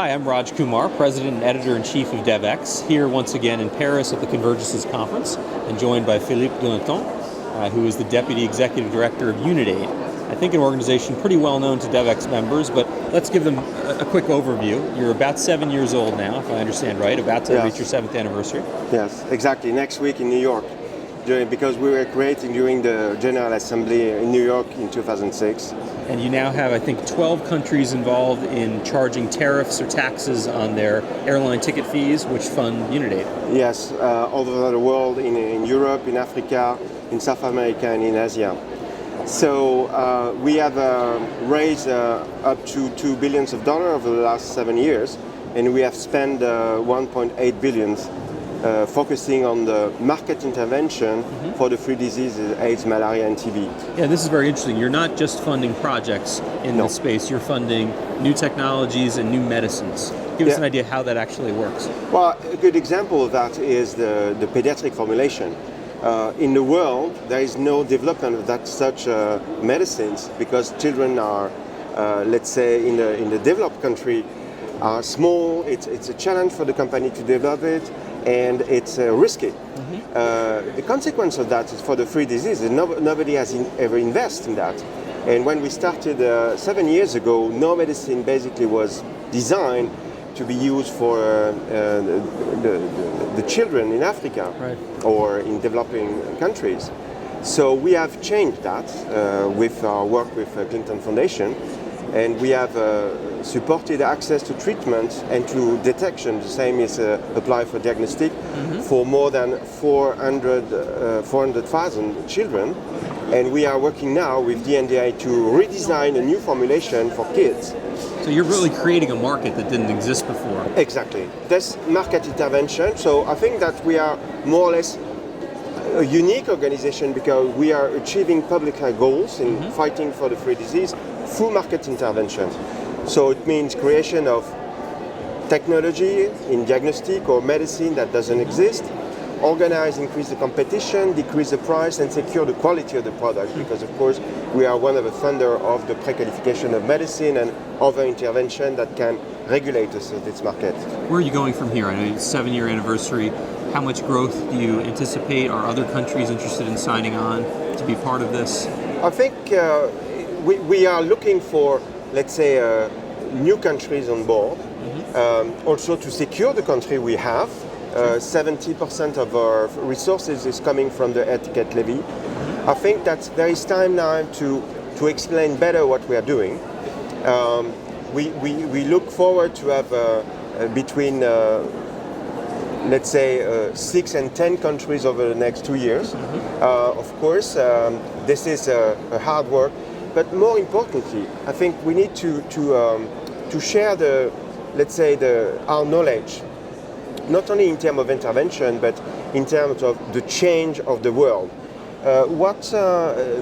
Hi, I'm Raj Kumar, President and Editor-in-Chief of DevX, here once again in Paris at the Convergences Conference, and joined by Philippe Duneton, who is the Deputy Executive Director of UNITAID. I think an organization pretty well known to DevX members, but let's give them a quick overview. You're about 7 years old now, if I understand right, about to reach your 7th anniversary. Yes, exactly. Next week in New York, because we were creating during the General Assembly in New York in 2006. And you now have, I think, 12 countries involved in charging tariffs or taxes on their airline ticket fees, which fund UNITAID. Yes, all over the world, in Europe, in Africa, in South America, and in Asia. So we have raised up to $2 billion over the last 7 years, and we have spent 1.8 billion focusing on the market intervention for the three diseases, AIDS, malaria, and TB. Yeah, this is very interesting. You're not just funding projects in this space, you're funding new technologies and new medicines. Give us an idea how that actually works. Well, a good example of that is the pediatric formulation. In the world, there is no development of that such medicines because children are, let's say, in the developed country, are small. It's a challenge for the company to develop it, and it's risky. The consequence of that is for the three diseases, nobody has ever invested in that. And when we started 7 years ago, no medicine basically was designed to be used for the children in Africa or in developing countries. So we have changed that with our work with Clinton Foundation, and we have supported access to treatment and to detection. The same is applied for diagnostic for more than 400,000 children. And we are working now with DNDi to redesign a new formulation for kids. So you're really creating a market that didn't exist before. Exactly. That's market intervention. So I think that we are more or less a unique organization because we are achieving public health goals in fighting for the three disease through market intervention. So it means creation of technology in diagnostic or medicine that doesn't exist, organize, increase the competition, decrease the price, and secure the quality of the product, because of course we are one of the funders of the pre-qualification of medicine and other intervention that can regulate this market. Where are you going from here? I know it's 7-year anniversary. How much growth do you anticipate? Are other countries interested in signing on to be part of this? I think we are looking for, let's say, new countries on board, also to secure the country we have. 70% of our resources is coming from the air ticket levy. I think that there is time now to explain better what we are doing. We look forward to have between let's say 6 and 10 countries over the next 2 years. Of course, this is a hard work, but more importantly, I think we need to share let's say our knowledge, not only in terms of intervention, but in terms of the change of the world.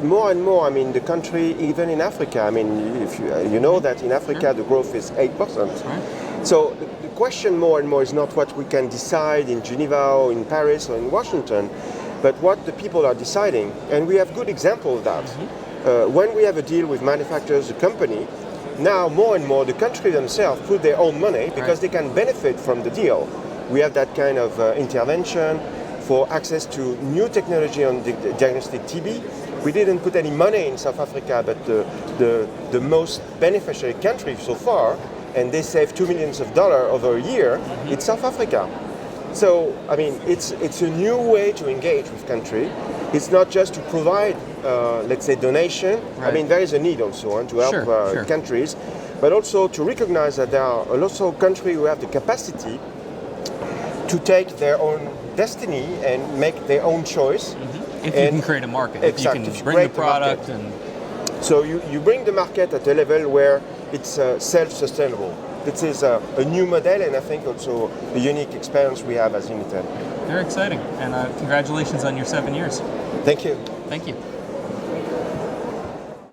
More and more, I mean, the country, even in Africa, I mean, if you know that in Africa the growth is 8%. So the question more and more is not what we can decide in Geneva or in Paris or in Washington, but what the people are deciding. And we have good example of that. When we have a deal with manufacturers, a company, now more and more the country themselves put their own money because they can benefit from the deal. We have that kind of intervention for access to new technology on diagnostic TB. We didn't put any money in South Africa, but the most beneficiary country so far, and they save $2 million over a year, it's South Africa. So, I mean, it's a new way to engage with country. It's not just to provide, let's say, donation. I mean, there is a need also to help countries, but also to recognize that there are also countries who have the capacity to take their own destiny and make their own choice. If you can create a market, if you can bring the product. So you bring the market at a level where it's self-sustainable. This is a new model, and I think also a unique experience we have as UNITAID. Very exciting, and congratulations on your 7 years. Thank you. Thank you.